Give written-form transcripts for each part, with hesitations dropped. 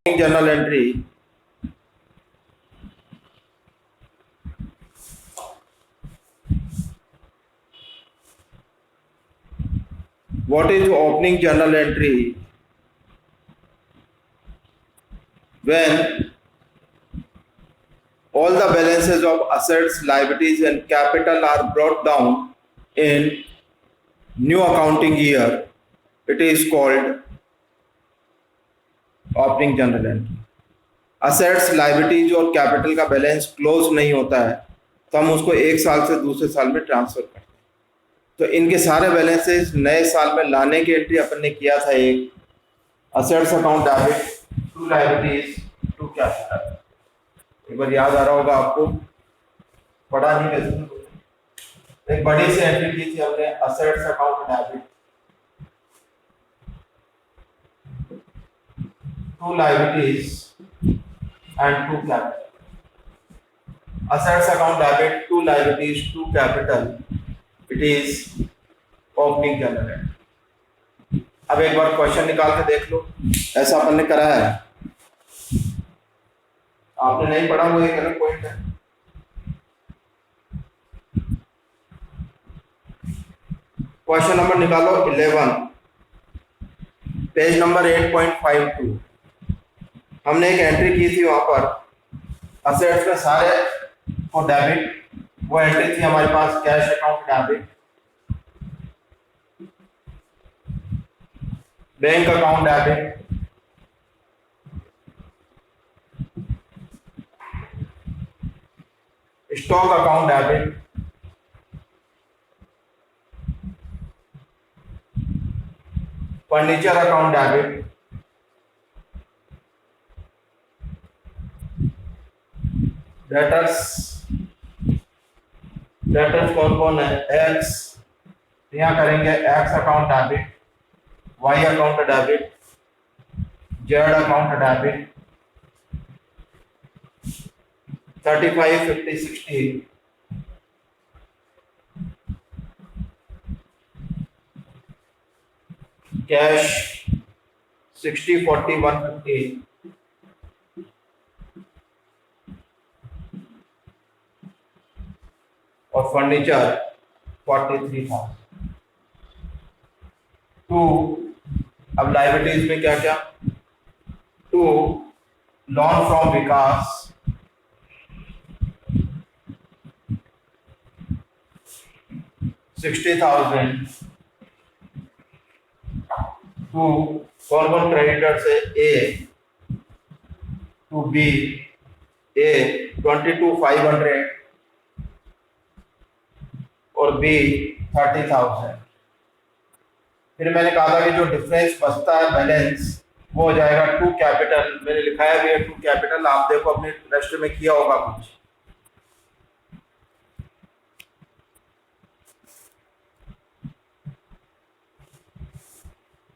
journal entry. What is opening journal entry? When all the balances of assets, liabilities and capital are brought down in new accounting year, it is called opening journal entry. Assets, liabilities और capital का balance close नहीं होता है तो हम उसको एक साल से दूसरे साल में ट्रांसफर करते हैं। तो इनके सारे बैलेंसेस नए साल में लाने की एंट्री अपन ने किया था। एक assets account debit to liabilities to capital, एक बार याद आ रहा होगा आपको, पढ़ा नहीं वैसे। एक बड़ी सी एंट्री की थी हमने, assets account debit to liabilities and to capital. Assets account debit to liabilities to capital, it is opening journal entry. अब एक बार क्वेश्चन निकाल के देख लो, ऐसा अपन ने करा है। आपने नहीं पढ़ा वो एक अलग पॉइंट है। क्वेश्चन नंबर निकालो 11, पेज नंबर 8.52। हमने एक एंट्री की थी वहां पर, असेट्स में सारे को डेबिट, वो एंट्री थी हमारे पास cash account debit, bank account debit, stock account debit, furniture account debit, debtors कौन है, एक्स, यहाँ करेंगे x account debit, y account debit, z account debit, 35, 50, 60, cash 60, 40, 150, और फर्नीचर 43,000। टू, अब लाइबिलिटीज में क्या क्या, to loan from Vikas, $60,000। To कौन क्रेडिटर से, ए टू बी, ए 22,500 और बी 30,000। फिर मैंने कहा था कि जो डिफरेंस बचता है बैलेंस वो हो जाएगा टू कैपिटल, मैंने लिखाया भी है टू कैपिटल, आप देखो अपने रजिस्टर में किया होगा कुछ।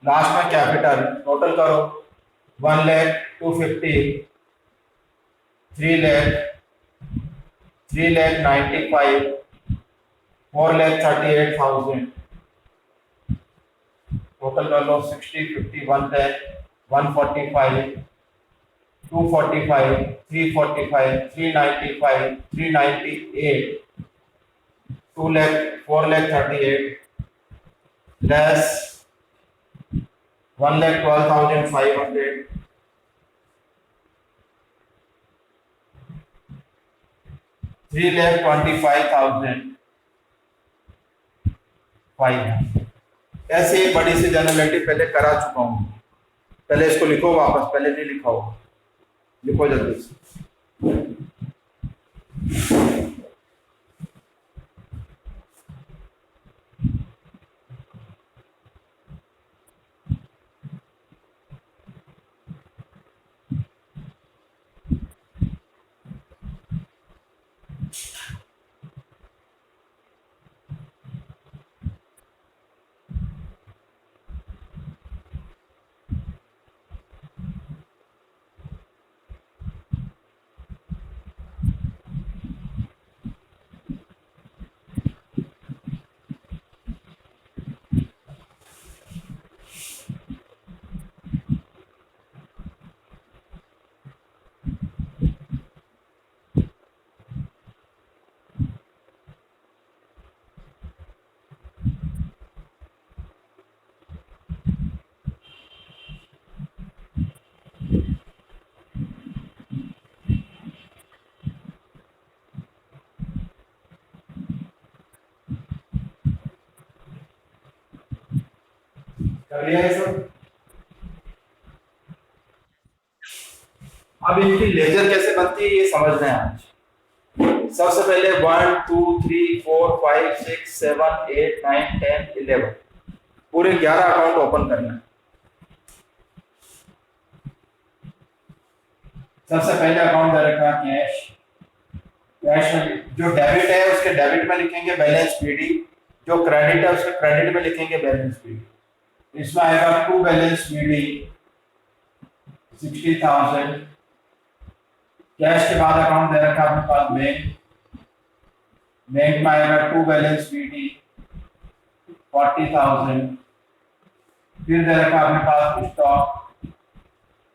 लास्ट में कैपिटल टोटल करो, 1,02,50, 3,95, 4,38,000, टोटल कर लो 60, 50, 110, 145, 245, 345, 395, 398, 2 lakh, 4,38, less 1,12,500, 3,25,500। ऐसे बड़ी सी जनरल एंट्री पहले करा चुका हूं, पहले इसको लिखो वापस, पहले नहीं लिखा हो, लिखो जल्दी से। कर लिया है सब। अब इनकी लेजर कैसे बनती है ये समझना है आज। सबसे पहले 1 2 3 4 5 6 7 8 9 10 11 पूरे 11 अकाउंट ओपन करना है। सबसे पहले अकाउंट दे रखा है कैश। कैश में जो डेबिट है उसके डेबिट में लिखेंगे बैलेंस पीडी, जो क्रेडिट है उसके क्रेडिट में लिखेंगे बैलेंस पीडी। इसमें आएगा टू बैलेंस पीडी 60,000। कैश के बाद अकाउंट दे रखा अपने पास बैंक। बैंक में आएगा टू बैलेंस पीडी 40,000। फिर दे रखा अपने पास स्टॉक।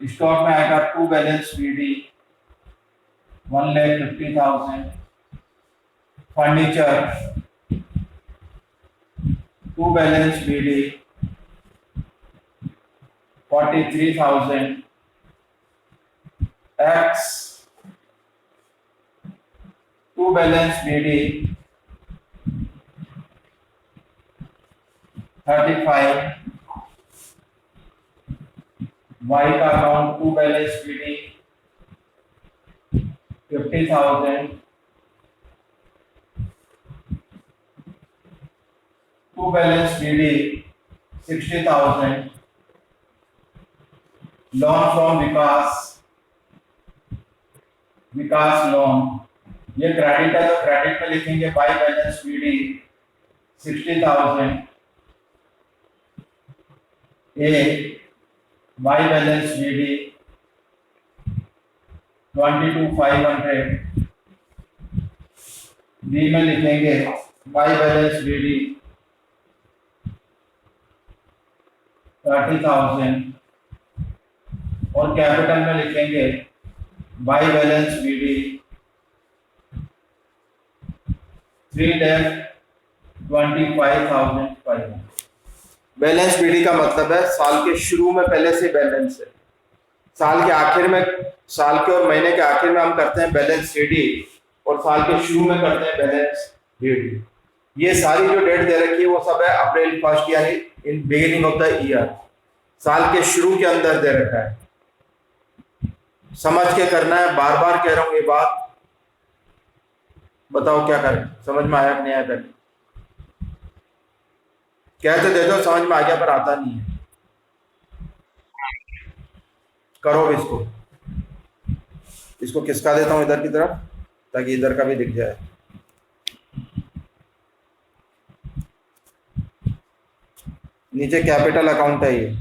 स्टॉक में आएगा to balance b d 1,50,000। Furniture to balance b d 43,000। X to balance b d 35। Y का account to balance b d 50,000। To balance b d 60,000। Loan from Vikas, Vikas loan, ये क्रेडिट है तो क्रेडिट में लिखेंगे by balance b d 60,000। A by balance b d 22,500। B में लिखेंगे by balance PD 30,000 और capital में लिखेंगे by balance PD 3,25,500। Balance PD का मतलब है साल के शुरू में पहले से बैलेंस है, साल के आखिर में, साल के और महीने के आखिर में हम करते हैं बैलेंस सीडी और साल के शुरू में करते हैं बैलेंस बीडी। ये सारी जो डेट दे रखी है वो सब है अप्रैल 1 यानी in beginning of the year, साल के शुरू के अंदर दे रखा है। समझ के करना है, बार बार कह रहा हूं ये बात। बताओ क्या करें, समझ में आया कि नहीं आया? करें कहते दे दो समझ में आ गया पर आता नहीं है। करो इसको, इसको खिसका देता हूं इधर की तरफ ताकि इधर का भी दिख जाए। नीचे कैपिटल अकाउंट है ये।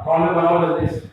फॉर्मूला बनाओ जल्दी से।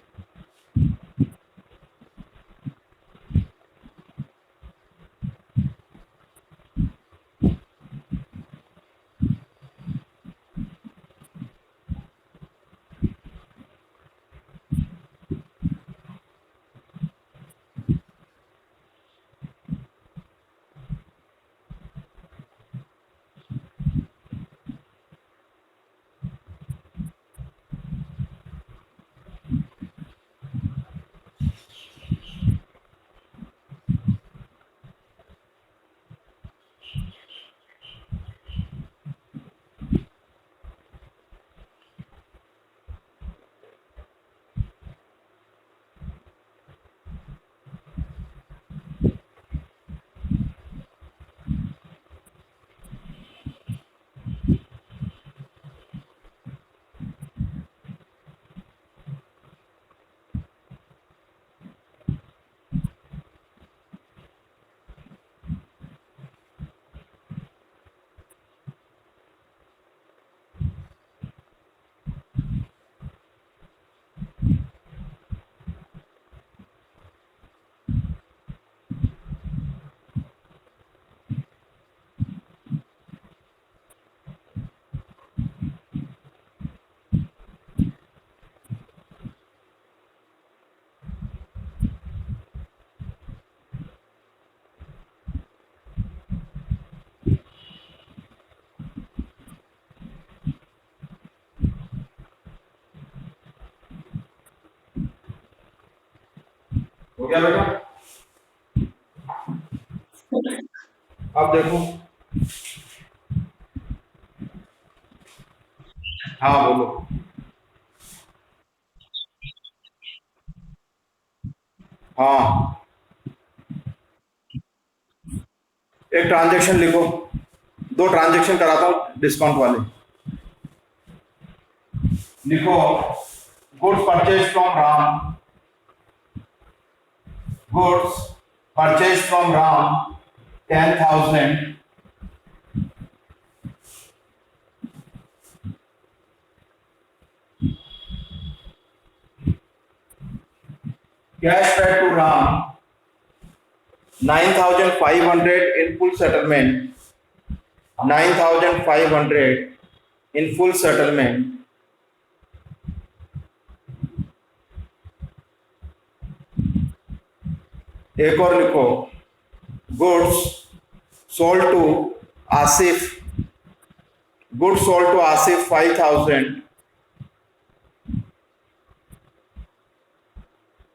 हो गया बेटा? अब देखो। हाँ बोलो। हाँ, एक ट्रांजेक्शन लिखो, दो ट्रांजेक्शन कराता हूँ डिस्काउंट वाले। लिखो, goods purchase from Ram, goods purchase from Ram 10,000, cash paid to Ram 9,500 in full settlement, 9,500 in full settlement. एक और लिखो, goods sold to Asif, goods sold to Asif 5,000,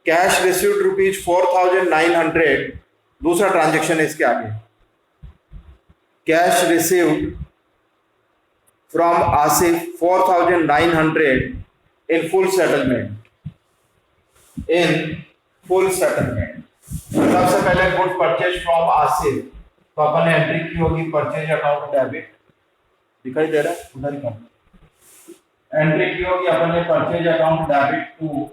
cash received rupees 4,900, दूसरा ट्रांजेक्शन इसके आगे, cash received from Asif 4,900 in full settlement, in full settlement. सबसे पहले goods purchase from Asif, तो अपन ने एंट्री की होगी परचेज अकाउंट डेबिट, दिखाई दे रहा है उधर का, एंट्री की होगी अपन ने परचेज अकाउंट डेबिट टू,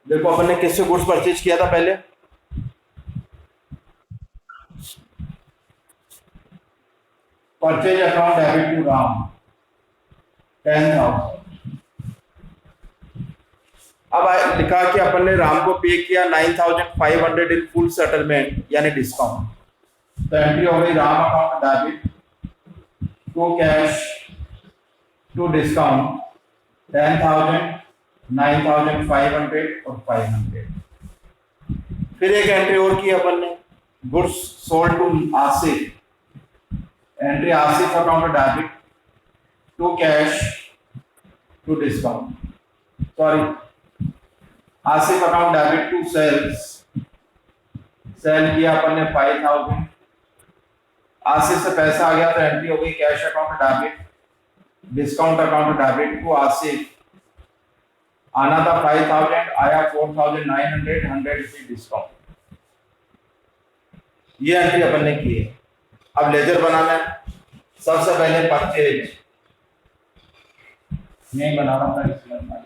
देखो अपन ने किससे गुड्स परचेज किया था पहले, purchase account debit to Ram 10,000। अब लिखा कि अपन ने राम को पे किया 9,500 इन फुल सेटलमेंट यानी डिस्काउंट, तो एंट्री हो गई Ram account debit to cash to discount 10,000, 9,500 और 500। फिर एक एंट्री और की अपन ने, goods sold to Asif, entry Asif account debit to cash to discount, sorry Asif account debit to sales, sale किया अपन ने 5,000, आसिफ से पैसा आ गया तो एंट्री हो गई cash account debit, discount account debit to Asif, आना था 5,000, आया 4,900, 100 रुपये डिस्काउंट। ये एंट्री अपन ने की है। अब लेजर बनाना है, सबसे पहले परचेज नहीं बना रहा था इसमें,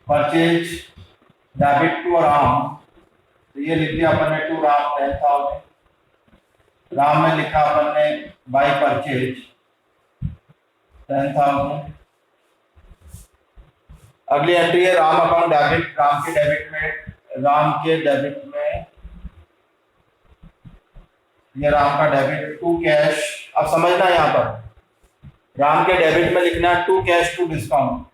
परचेज डेबिट टू राम, तो ये लिख दिया अपन ने टू राम 10,000, राम में लिखा अपन ने बाय परचेज 10,000। अगली एंट्री है राम अकाउंट डेबिट। राम के डेबिट में ये राम का डेबिट टू कैश। अब समझना यहाँ पर राम के डेबिट में लिखना है to cash to discount.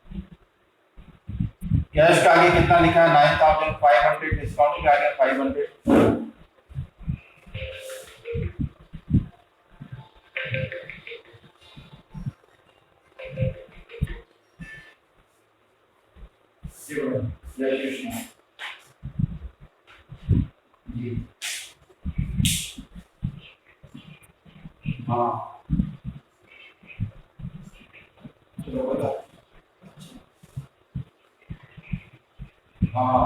Cash का आगे कितना लिखा है 9500, डिस्काउंट के आगे 500। जय कृष्ण जी। हाँ चलो बोलो। हाँ हाँ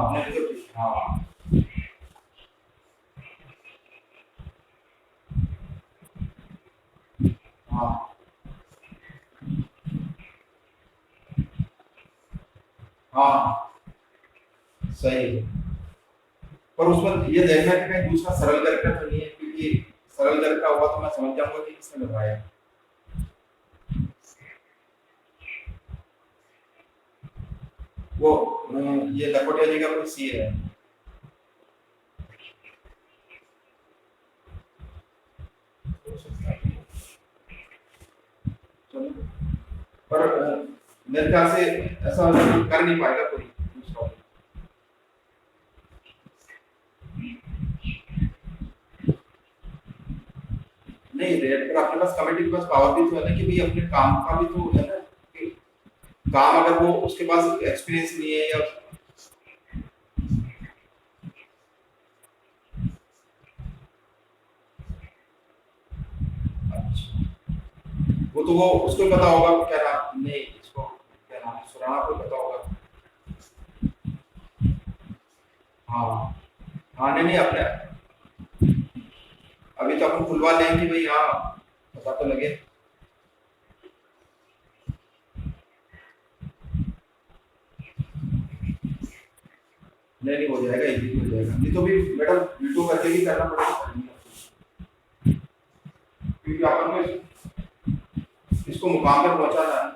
हाँ हाँ सही है। पर उसमें ये देखना है कि कहीं दूसरा सरल करके तो नहीं है, क्योंकि सरल करके हुआ तो मैं समझ जाऊंगा कि किसने लगाया। वो ये लखोटिया जी का कोई सी है। चलो पर मेरे ख्याल से ऐसा कर नहीं पाएगा कोई दूसरा। नहीं रेट पर अपने पास कमेटी के पास पावर भी तो है ना कि भाई अपने काम का भी तो है ना कि काम अगर वो उसके पास एक्सपीरियंस नहीं है या वो तो वो उसको पता होगा क्या नाम नहीं इसको क्या नाम सुराना को पता होगा। हाँ हाँ नहीं नहीं अपने अभी तो अपन खुलवा लेंगे कि भाई हाँ पता तो लगे। नहीं नहीं हो जाएगा इजी हो जाएगा। नहीं तो भी मैडम वीडियो करके भी करना पड़ेगा क्योंकि अपन को इसको मुकाम पर पहुंचाना है।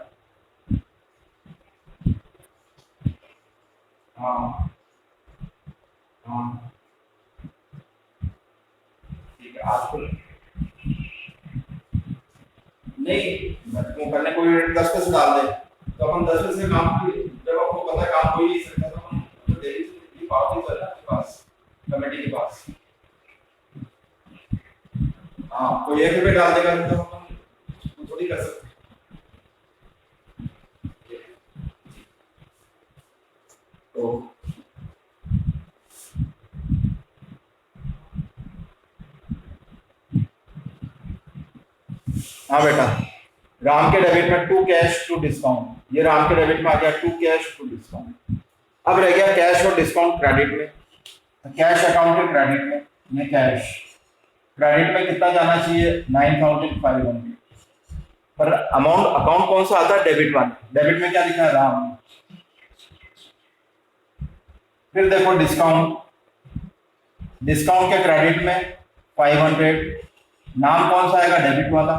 हाँ हाँ ठीक है आज को नहीं वो करने कोई 10 डाल दे तो अपन 10 से काम जब आपको पता है काम हो ही नहीं सकता तो अपन तो डेली की पावती तो है ना आपके पास कमेटी के पास। हाँ कोई 1 रुपये डाल देगा तो अपन थोड़ी कर सकते। तो हाँ बेटा राम के डेबिट में टू कैश टू डिस्काउंट। ये राम के डेबिट में आ गया टू कैश टू डिस्काउंट। अब रह गया कैश और डिस्काउंट क्रेडिट में। तो कैश अकाउंट के क्रेडिट में ये कैश क्रेडिट में कितना जाना चाहिए 9500 पर अमाउंट अकाउंट कौन सा आता है डेबिट वाला। डेबिट में क्या लिखा है राम। फिर देखो डिस्काउंट डिस्काउंट के क्रेडिट में 500 नाम कौन सा आएगा डेबिट वाला।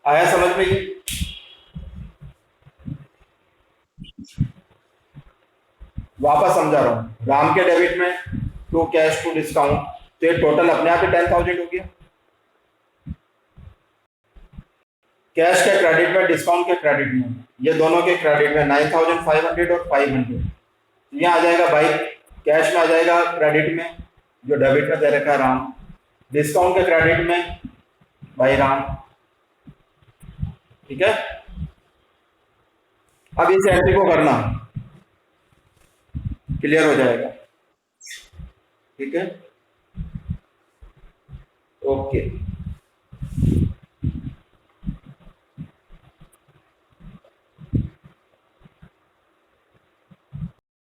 आया समझ में ये। वापस समझा रहा हूं राम के डेबिट में टू कैश टू डिस्काउंट तो ये टोटल अपने आप ही 10,000 हो गया। कैश के क्रेडिट में डिस्काउंट के क्रेडिट में ये दोनों के क्रेडिट में 9500 और 500 यहाँ आ जाएगा भाई। कैश में आ जाएगा क्रेडिट में जो डेबिट में दे रखा है राम। डिस्काउंट के क्रेडिट में भाई राम। ठीक है अब इस एंट्री को करना क्लियर हो जाएगा। ठीक है ओके।